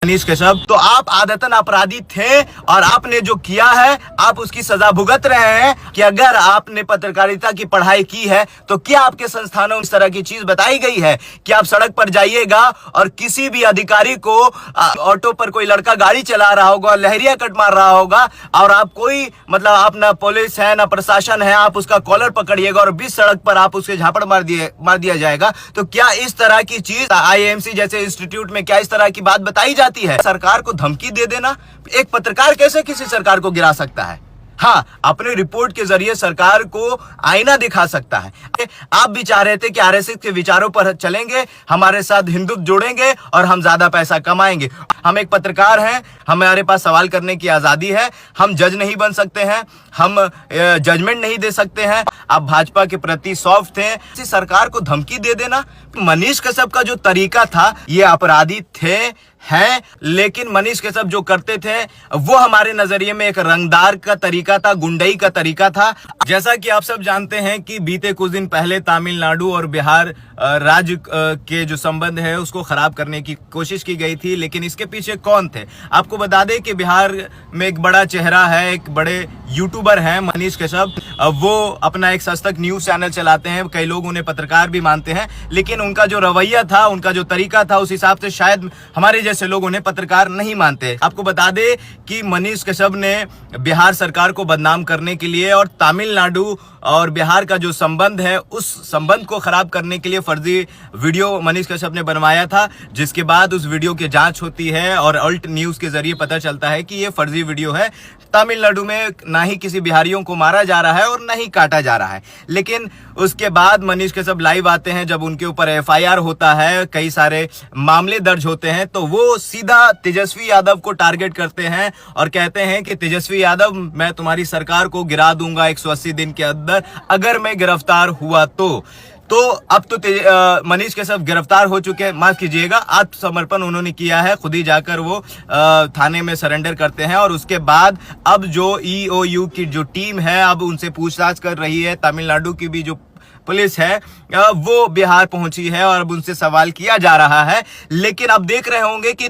मनीष कश्यप, तो आप आदतन अपराधी थे और आपने जो किया है आप उसकी सजा भुगत रहे हैं कि अगर आपने पत्रकारिता की पढ़ाई की है तो क्या आपके संस्थानों में इस तरह की चीज बताई गई है कि आप सड़क पर जाइएगा और किसी भी अधिकारी को ऑटो पर कोई लड़का गाड़ी चला रहा होगा, लहरिया कट मार रहा होगा और आप कोई आप ना पुलिस है ना प्रशासन है, आप उसका कॉलर पकड़िएगा और बीच सड़क पर आप उसके झापड़ मार दिया जाएगा। तो क्या इस तरह की चीज आईएमसी जैसे इंस्टीट्यूट में क्या इस तरह की बात बताई जाती है? सरकार को धमकी दे देना, एक पत्रकार कैसे किसी सरकार को गिरा सकता है? हाँ, अपने रिपोर्ट के जरिए सरकार को आईना दिखा सकता है। आप भी चाह रहे थे कि आरएसएस के विचारों पर चलेंगे, हमारे साथ हिंदुत्व जोड़ेंगे और हम ज्यादा पैसा कमाएंगे। हम एक पत्रकार हैं, हमारे पास सवाल करने की आजादी है, हम जज नहीं बन सकते हैं, हम जजमेंट नहीं दे सकते हैं। आप भाजपा के प्रति सॉफ्ट थे, इसी सरकार को धमकी दे देना। मनीष कश्यप का जो तरीका था, ये अपराधी थे हैं, लेकिन मनीष कश्यप जो करते थे वो हमारे नजरिए में एक रंगदार का तरीका था, गुंडई का तरीका था। जैसा कि आप सब जानते हैं कि बीते कुछ दिन पहले तमिलनाडु और बिहार राज्य के जो संबंध है उसको खराब करने की कोशिश की गई थी, लेकिन इसके पीछे कौन थे? आपको बता दें कि बिहार में एक बड़ा चेहरा है, एक बड़े यूट्यूबर हैं मनीष कश्यप। वो अपना एक सस्तक न्यूज चैनल चलाते हैं, कई लोग उन्हें पत्रकार भी मानते हैं, लेकिन उनका जो रवैया था, उनका जो तरीका था, उस हिसाब से शायद हमारे जैसे लोग उन्हें पत्रकार नहीं मानते। आपको बता दें कि मनीष कश्यप ने बिहार सरकार को बदनाम करने के लिए और तमिलनाडु और बिहार का जो संबंध है उस संबंध को खराब करने के लिए फर्जी वीडियो मनीष कश्यप ने बनवाया था, जिसके बाद उस वीडियो की जांच होती है और अल्ट न्यूज के जरिए पता चलता है कि ये फर्जी वीडियो है। तमिलनाडु में ना ही किसी बिहारियों को मारा जा रहा है और ना ही काटा जा रहा है, लेकिन उसके बाद मनीष कश्यप लाइव आते हैं, जब उनके ऊपर एफआईआर होता है, कई सारे मामले दर्ज होते हैं, तो वो सीधा तेजस्वी यादव को टारगेट करते हैं और कहते हैं कि तेजस्वी यादव, मैं तुम्हारी सरकार को गिरा दूंगा 180 दिन के अंदर अगर मैं गिरफ्तार हुआ तो अब तो मनीष कश्यप गिरफ्तार हो चुके हैं, माफ कीजिएगा, आत्मसमर्पण उन्होंने किया है, खुद ही जाकर वो थाने में सरेंडर करते हैं। और उसके बाद अब जो ईओयू की जो टीम है अब उनसे पूछताछ कर रही है, तमिलनाडु की भी जो पुलिस है वो बिहार पहुंची है और अब उनसे सवाल किया जा रहा है। लेकिन अब देख रहे होंगे कि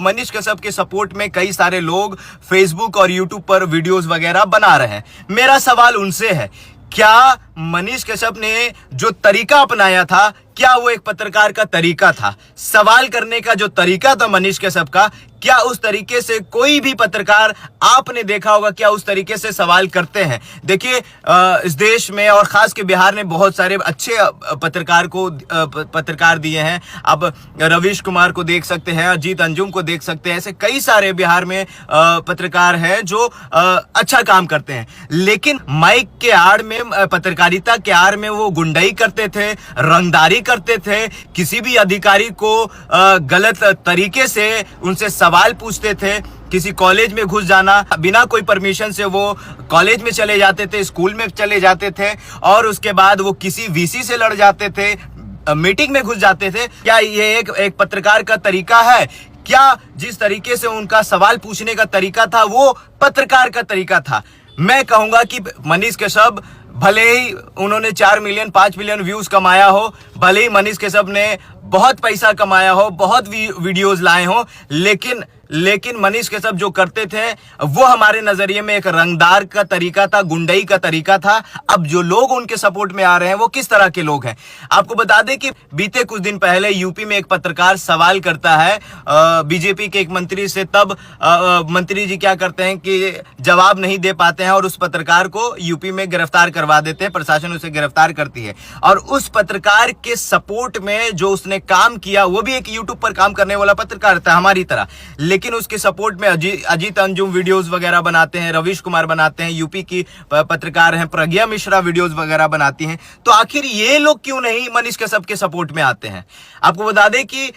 मनीष कश्यप के सपोर्ट में कई सारे लोग फेसबुक और यूट्यूब पर वीडियोस वगैरह बना रहे हैं। मेरा सवाल उनसे है, क्या मनीष कश्यप ने जो तरीका अपनाया था, क्या वो एक पत्रकार का तरीका था? सवाल करने का जो तरीका था मनीष कश्यप का, क्या उस तरीके से कोई भी पत्रकार आपने देखा होगा, क्या उस तरीके से सवाल करते हैं? देखिए, इस देश में और खास के बिहार में बहुत सारे अच्छे पत्रकार दिए हैं। अब रवीश कुमार को देख सकते हैं, अजीत अंजुम को देख सकते हैं, ऐसे कई सारे बिहार में पत्रकार हैं जो अच्छा काम करते हैं, लेकिन माइक के आड़ में, पत्रकारिता के आड़ में वो गुंडाई करते थे, रंगदारी करते थे, किसी भी अधिकारी को गलत तरीके से उनसे सवाल पूछते थे। किसी कॉलेज में घुस जाना, बिना कोई परमिशन से वो कॉलेज में चले जाते थे, स्कूल में चले जाते थे और उसके बाद वो किसी वीसी से लड़ जाते थे, मीटिंग में घुस जाते थे। क्या ये एक पत्रकार का तरीका है? क्या जिस तरीके से उनका सवाल पूछने का तरीका था वो पत्रकार का तरीका था? मैं कहूंगा कि मनीष कश्यप, भले ही उन्होंने 4 मिलियन 5 मिलियन व्यूज कमाया हो, भले ही मनीष कश्यप ने बहुत पैसा कमाया हो, बहुत वीडियोस लाए हो, लेकिन मनीष कश्यप जो करते थे वो हमारे नजरिए में एक रंगदार का तरीका था, गुंडई का तरीका था। अब जो लोग उनके सपोर्ट में आ रहे हैं वो किस तरह के लोग हैं? आपको बता दें कि बीते कुछ दिन पहले यूपी में एक पत्रकार सवाल करता है बीजेपी के एक मंत्री से, तब मंत्री जी क्या करते हैं कि जवाब नहीं दे पाते हैं और उस पत्रकार को यूपी में गिरफ्तार करवा देते हैं, प्रशासन उसे गिरफ्तार करती है। और उस पत्रकार के सपोर्ट में जो उसने काम किया, वो भी एक यूट्यूब पर काम करने वाला पत्रकार था हमारी तरह, लेकिन उसके सपोर्ट में अजीत अंजुम वीडियोस वगैरह बनाते हैं, रवीश कुमार बनाते हैं, यूपी की पत्रकार हैं प्रज्ञा मिश्रा वीडियोस वगैरह बनाती हैं। तो आखिर ये लोग क्यों नहीं मनीष कश्यप के सपोर्ट में आते हैं? आपको बता दें कि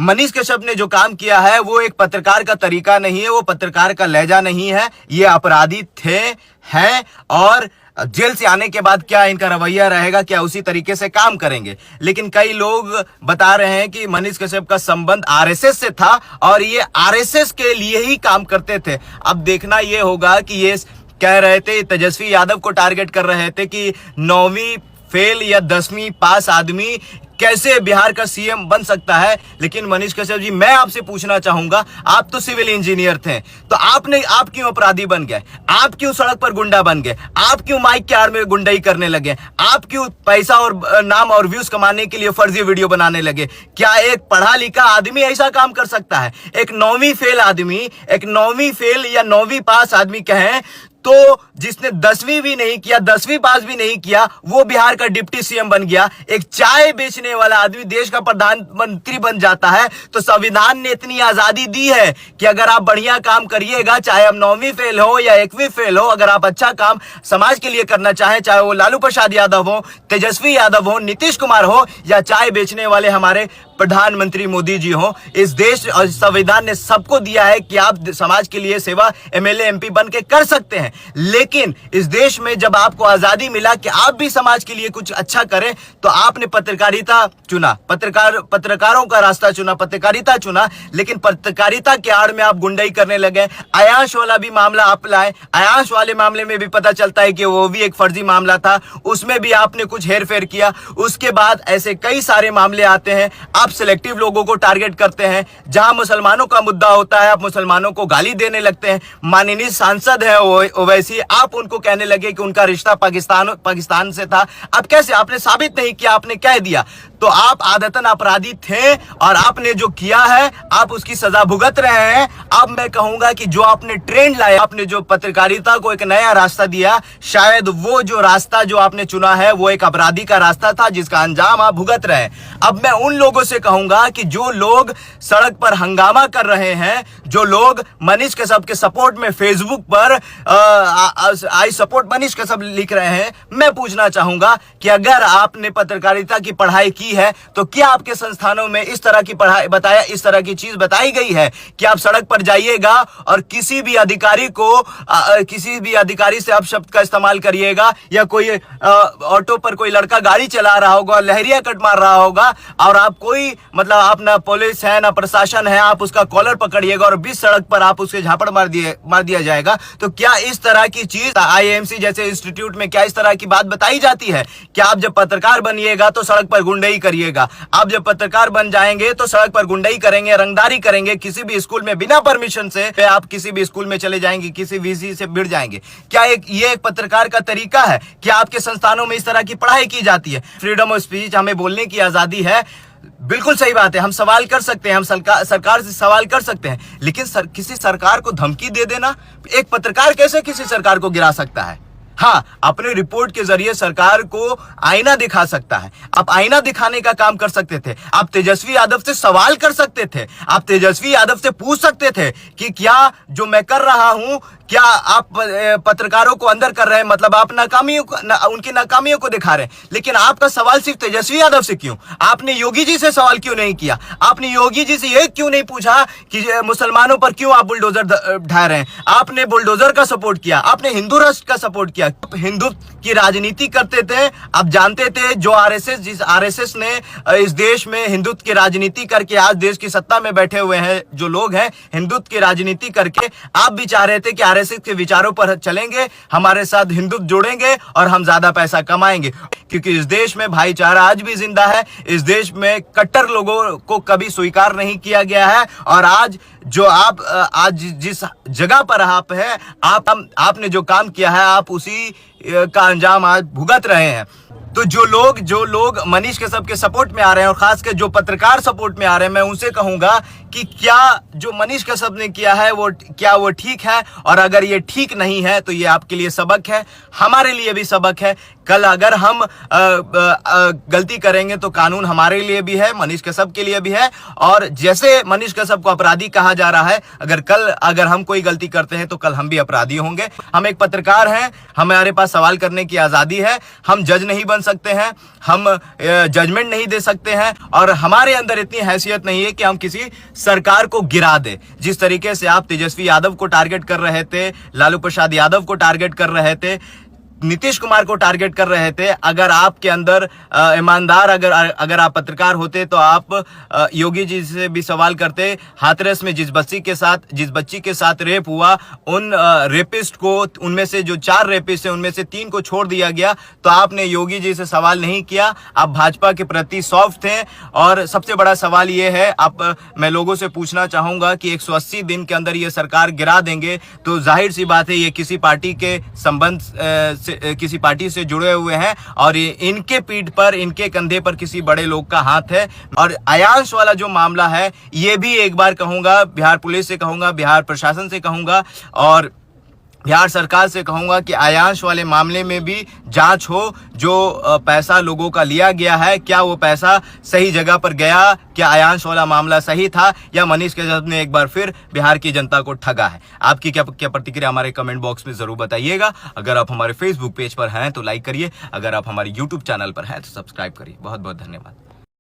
मनीष कश्यप ने जो काम किया है वो एक पत्रकार का तरीका नहीं है, वो पत्रकार का लहजा नहीं है। ये अपराधी थे, हैं और जेल से आने के बाद क्या इनका रवैया रहेगा, क्या उसी तरीके से काम करेंगे? लेकिन कई लोग बता रहे हैं कि मनीष कश्यप का संबंध आरएसएस से था और ये आरएसएस के लिए ही काम करते थे। अब देखना ये होगा कि ये कह रहे थे, तेजस्वी यादव को टारगेट कर रहे थे कि 9वीं फेल या 10वीं पास आदमी कैसे बिहार का सीएम बन सकता है। लेकिन मनीष कश्यप जी, मैं आपसे पूछना चाहूंगा, आप तो सिविल इंजीनियर थे, तो आप क्यों अपराधी बन गए? आप क्यों सड़क पर गुंडा बन गए? आप क्यों माइक के आड़ में गुंडाई करने लगे? आप क्यों पैसा और नाम और व्यूज कमाने के लिए फर्जी वीडियो बनाने लगे? क्या एक पढ़ा लिखा आदमी ऐसा काम कर सकता है? एक 9वीं फेल आदमी, एक 9वीं फेल या 9वीं पास आदमी कहें तो जिसने 10वीं भी नहीं किया, 10वीं पास भी नहीं किया, वो बिहार का डिप्टी सीएम बन गया। एक चाय बेचने वाला आदमी देश का प्रधानमंत्री बन जाता है। तो संविधान ने इतनी आजादी दी है कि अगर आप बढ़िया काम करिएगा, चाहे आप 9वीं फेल हो या 1वीं फेल हो, अगर आप अच्छा काम समाज के लिए करना चाहें, चाहे वो लालू प्रसाद यादव हो, तेजस्वी यादव हो, नीतीश कुमार हो, या चाय बेचने वाले हमारे प्रधानमंत्री मोदी जी हो, इस देश और संविधान ने सबको दिया है कि आप समाज के लिए सेवा एमएलए एमपी बन के कर सकते हैं। लेकिन इस देश में जब आपको आजादी मिला कि आप भी समाज के लिए कुछ अच्छा करें, तो आपने पत्रकारिता चुना, पत्रकारों का रास्ता चुना, पत्रकारिता चुना। लेकिन पत्रकारिता के आड़ में आप गुंडाई करने लगे। अयांश वाला भी मामला आप लाए, अयांश वाले मामले में भी पता चलता है कि वो भी एक फर्जी मामला था, उसमें भी आपने कुछ हेरफेर किया। उसके बाद ऐसे कई सारे मामले आते हैं, आप सिलेक्टिव लोगों को टारगेट करते हैं। जहां मुसलमानों का मुद्दा होता है, आप मुसलमानों को गाली देने लगते हैं। माननीय सांसद है ओवैसी, आप उनको कहने लगे कि उनका रिश्ता पाकिस्तान से था। अब कैसे? आपने साबित नहीं किया, आपने कह दिया। तो आप आदतन अपराधी थे और आपने जो किया है आप उसकी सजा भुगत रहे हैं। अब मैं कहूंगा कि जो आपने ट्रेंड लाया, आपने जो पत्रकारिता को एक नया रास्ता दिया, शायद वो जो रास्ता जो आपने चुना है वो एक अपराधी का रास्ता था, जिसका अंजाम आप भुगत रहे हैं। अब मैं उन लोगों से कहूंगा कि जो लोग सड़क पर हंगामा कर रहे हैं, जो लोग मनीष कश्यप के सपोर्ट में फेसबुक पर आई सपोर्ट मनीष कश्यप लिख रहे हैं, मैं पूछना चाहूंगा कि अगर आपने पत्रकारिता की पढ़ाई की है तो क्या आपके संस्थानों में इस तरह की पढ़ाई बताया, इस तरह की चीज बताई गई है कि आप सड़क पर जाइएगा और किसी भी अधिकारी से अपशब्द का इस्तेमाल करिएगा, या कोई ऑटो पर कोई लड़का गाड़ी चला रहा होगा, लहरिया कट मार रहा होगा, और आप कोई मतलब आप ना पुलिस है ना प्रशासन है, आप उसका कॉलर पकड़िएगा और बीच सड़क पर आप उसके झापड़ मार दिया जाएगा। तो क्या इस तरह की चीज आईएमसी जैसे इंस्टीट्यूट में क्या इस तरह की बात बताई जाती है कि आप जब पत्रकार बनिएगा तो सड़क पर गुंडाई करिएगा, आप जब पत्रकार बन जाएंगे तो सड़क पर गुंडाई करेंगे, रंगदारी करेंगे, किसी भी स्कूल में बिना परमिशन से आप किसी भी स्कूल में चले जाएंगे, किसी वीसी से भिड़ जाएंगे? क्या ये एक पत्रकार का तरीका है? क्या आपके संस्थानों में इस तरह की पढ़ाई की जाती है? फ्रीडम ऑफ स्पीच, हमें बोलने की आजादी है, बिल्कुल सही बात है, हम सवाल कर सकते हैं, हम सरकार से सवाल कर सकते हैं, लेकिन किसी सरकार को धमकी दे देना, एक पत्रकार कैसे किसी सरकार को गिरा सकता है? हाँ, अपने रिपोर्ट के जरिए सरकार को आईना दिखा सकता है। आप आईना दिखाने का काम कर सकते थे, आप तेजस्वी यादव से सवाल कर सकते थे, आप तेजस्वी यादव से पूछ सकते थे कि क्या जो मैं कर रहा हूं, क्या आप पत्रकारों को अंदर कर रहे हैं, मतलब आप उनकी नाकामियों को दिखा रहे हैं। लेकिन आपका सवाल सिर्फ तेजस्वी यादव से क्यों? आपने योगी जी से सवाल क्यों नहीं किया? आपने योगी जी से यह क्यों नहीं पूछा कि मुसलमानों पर क्यों आप बुलडोजर ढा रहे हैं? आपने बुलडोजर का सपोर्ट किया, आपने हिंदू राष्ट्र का सपोर्ट किया, हिंदुत्व की राजनीति करते थे। आप जानते थे जो जिस आरएसएस ने इस देश में हिंदुत्व की राजनीति करके आज देश की सत्ता में बैठे हुए हैं, जो लोग हैं हिंदुत्व की राजनीति करके, आप भी चाह रहे थे कि आरएसएस के विचारों पर चलेंगे, हमारे साथ हिंदुत्व जोड़ेंगे और हम ज्यादा पैसा कमाएंगे। क्योंकि इस देश में भाईचारा आज भी जिंदा है, इस देश में कट्टर लोगों को कभी स्वीकार नहीं किया गया है। और आज जिस जगह पर आप हैं, आपने जो काम किया है, आप उसी का अंजाम आज भुगत रहे हैं। तो जो लोग मनीष कश्यप के सपोर्ट में आ रहे हैं, और खासकर जो पत्रकार सपोर्ट में आ रहे हैं, मैं उनसे कहूंगा कि क्या जो मनीष कश्यप ने किया है क्या वो ठीक है? और अगर ये ठीक नहीं है तो ये आपके लिए सबक है, हमारे लिए भी सबक है। कल अगर हम गलती करेंगे तो कानून हमारे लिए भी है, मनीष कश्यप के लिए भी है। और जैसे मनीष कश्यप को अपराधी कहा जा रहा है, अगर हम कोई गलती करते हैं तो कल हम भी अपराधी होंगे। हम एक पत्रकार हैं, हमारे पास सवाल करने की आजादी है, हम जज नहीं बन सकते हैं, हम जजमेंट नहीं दे सकते हैं, और हमारे अंदर इतनी हैसियत नहीं है कि हम किसी सरकार को गिरा दे। जिस तरीके से आप तेजस्वी यादव को टारगेट कर रहे थे, लालू प्रसाद यादव को टारगेट कर रहे थे, नीतीश कुमार को टारगेट कर रहे थे। अगर आपके अंदर ईमानदार अगर आप पत्रकार होते तो आप योगी जी से भी सवाल करते। हाथरस में जिस बच्ची के साथ रेप हुआ, उन रेपिस्ट को, उनमें से जो 4 रेपिस्ट हैं उनमें से 3 को छोड़ दिया गया, तो आपने योगी जी से सवाल नहीं किया। आप भाजपा के प्रति सॉफ्ट थे। और सबसे बड़ा सवाल ये है, मैं लोगों से पूछना चाहूंगा कि 180 दिन के अंदर ये सरकार गिरा देंगे, तो जाहिर सी बात है ये किसी पार्टी के संबंध से, किसी पार्टी से जुड़े हुए हैं और इनके पीठ पर, इनके कंधे पर किसी बड़े लोग का हाथ है। और आयांश वाला जो मामला है, ये भी एक बार कहूंगा, बिहार पुलिस से कहूंगा, बिहार प्रशासन से कहूंगा और बिहार सरकार से कहूंगा कि आयांश वाले मामले में भी जांच हो। जो पैसा लोगों का लिया गया है, क्या वो पैसा सही जगह पर गया? क्या आयांश वाला मामला सही था या मनीष कैजरीवाल ने एक बार फिर बिहार की जनता को ठगा है? आपकी क्या प्रतिक्रिया हमारे कमेंट बॉक्स में जरूर बताइएगा। अगर आप हमारे फेसबुक पेज पर हैं तो लाइक करिए, अगर आप हमारे यूट्यूब चैनल पर हैं तो सब्सक्राइब करिए। बहुत बहुत धन्यवाद।